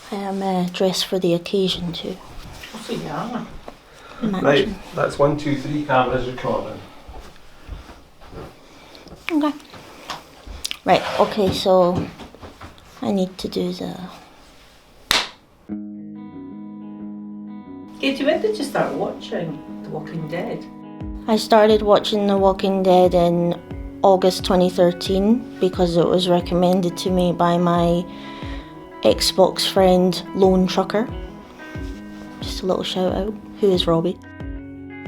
I am dressed for the occasion too. So you are. Right, that's 1, 2, 3 cameras recording. Okay. Right, okay, so I need to do the... Katie, when did you start watching The Walking Dead? I started watching The Walking Dead in August 2013 because it was recommended to me by my Xbox friend Lone Trucker. Just a little shout out, who is Robbie.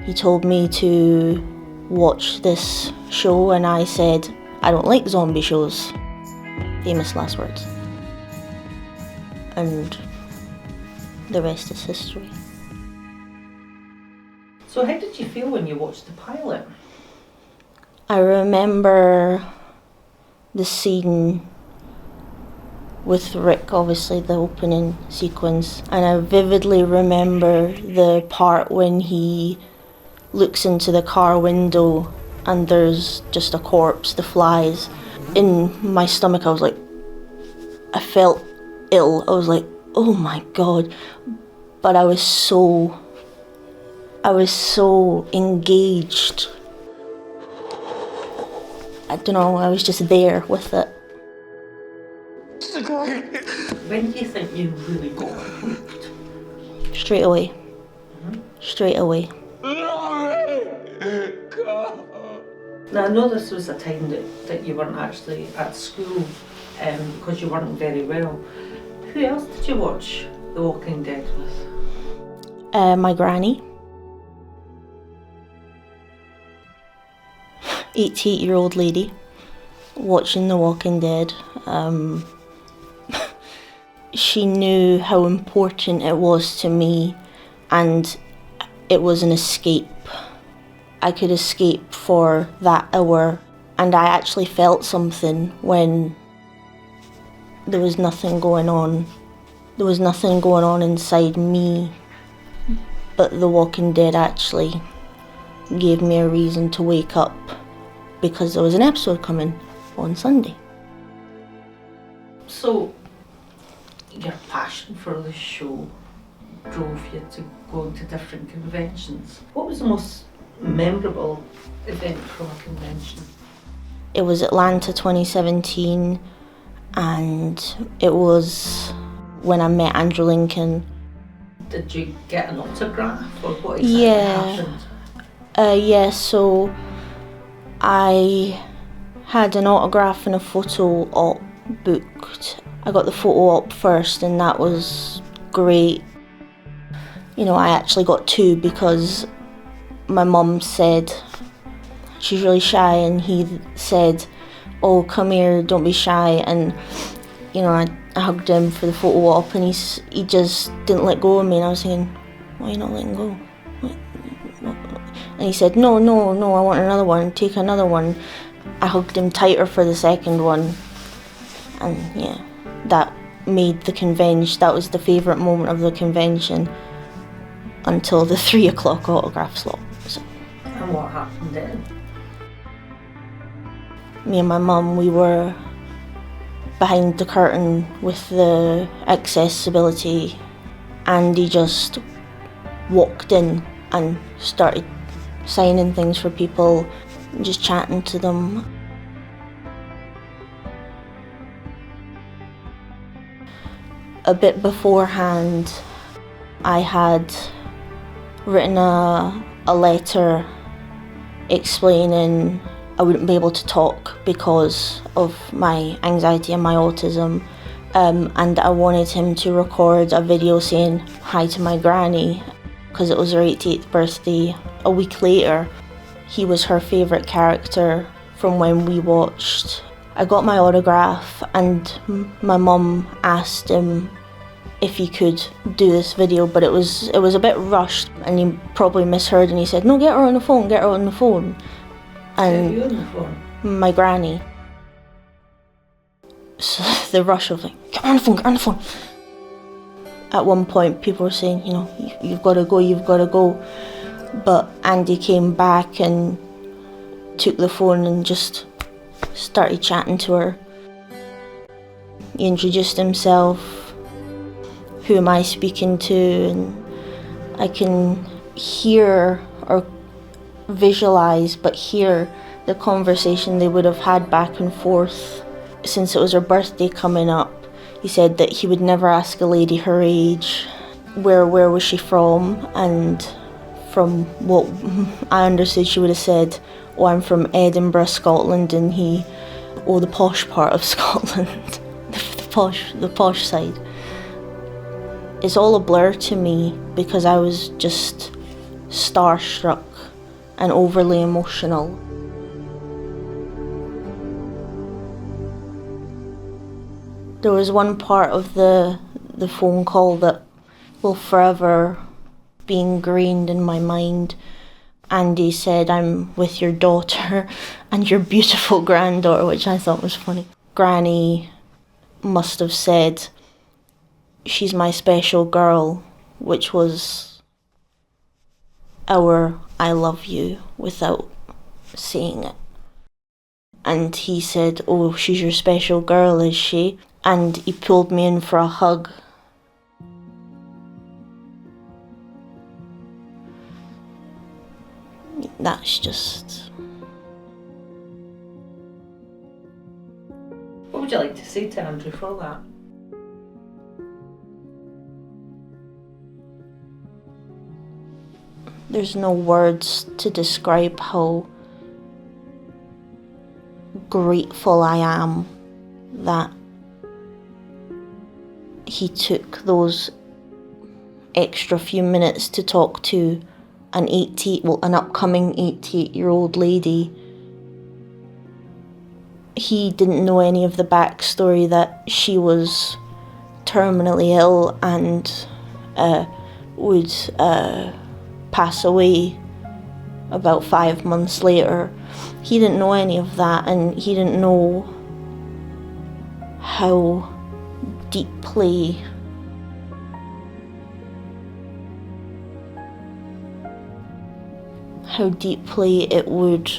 He told me to watch this show and I said, I don't like zombie shows. Famous last words. And the rest is history. So how did you feel when you watched the pilot? I remember the scene with Rick, obviously the opening sequence, and I vividly remember the part when he looks into the car window and there's just a corpse, the flies. In my stomach I was like, I felt ill. I was like, oh my God. But I was so engaged. I don't know, I was just there with it. When do you think you really got hooked? Straight away. Straight away. Now I know this was a time that you weren't actually at school because you weren't very well. Who else did you watch The Walking Dead with? My granny. 88-year-old lady watching The Walking Dead. She knew how important it was to me and it was an escape. I could escape for that hour and I actually felt something when there was nothing going on. There was nothing going on inside me, but The Walking Dead actually gave me a reason to wake up because there was an episode coming on Sunday. So your passion for the show drove you to go to different conventions. What was the most memorable event from a convention? It was Atlanta 2017 and it was when I met Andrew Lincoln. Did you get an autograph or what exactly happened? Yeah, so I had an autograph and a photo op booked. I got the photo op first and that was great. You know, I actually got 2 because my mum said she's really shy and he said, oh, come here, don't be shy. And, you know, I hugged him for the photo op and he just didn't let go of me and I was thinking, why are you not letting go? And he said, no, I want another one, take another one. I hugged him tighter for the second one. And yeah, that made the convention, that was the favourite moment of the convention until the 3 o'clock autograph slot. So. And what happened then? Me and my mum, we were behind the curtain with the accessibility. Andy just walked in and started signing things for people, just chatting to them. A bit beforehand, I had written a letter explaining I wouldn't be able to talk because of my anxiety and my autism, and I wanted him to record a video saying hi to my granny because it was her 88th birthday. A week later, he was her favourite character from when we watched. I got my autograph and my mum asked him if he could do this video, but it was a bit rushed and he probably misheard and he said, no, get her on the phone, get her on the phone. And you on the phone? My granny. So the rush of like, get her on the phone, get her on the phone. At one point people were saying, you know, you've got to go. But Andy came back and took the phone and just started chatting to her. He introduced himself. Who am I speaking to? And I can hear or visualize, but hear the conversation they would have had back and forth. Since it was her birthday coming up, he said that he would never ask a lady her age. Where was she from? And from what I understood, she would have said, oh, I'm from Edinburgh, Scotland, and he, oh, the posh part of Scotland, the posh side. It's all a blur to me because I was just starstruck and overly emotional. There was one part of the phone call that will forever be ingrained in my mind. Andy said, I'm with your daughter and your beautiful granddaughter, which I thought was funny. Granny must have said, she's my special girl, which was our I love you without saying it. And he said, oh, she's your special girl, is she? And he pulled me in for a hug. That's just... What would you like to say to Andrew for that? There's no words to describe how grateful I am that he took those extra few minutes to talk to an upcoming 88-year-old lady. He didn't know any of the backstory, that she was terminally ill and would pass away about 5 months later. He didn't know any of that, and he didn't know how deeply it would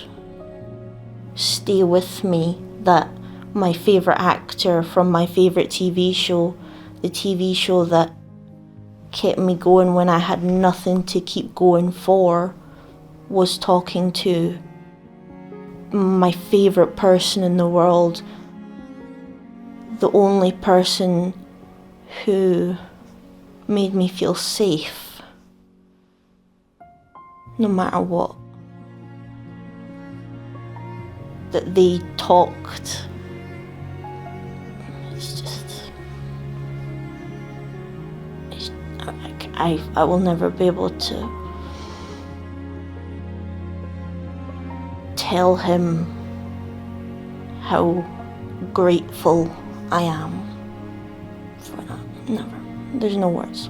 stay with me that my favourite actor from my favourite TV show, the TV show that kept me going when I had nothing to keep going for, was talking to my favourite person in the world, the only person who made me feel safe, no matter what. That they talked. I will never be able to tell him how grateful I am for that. Never. There's no words.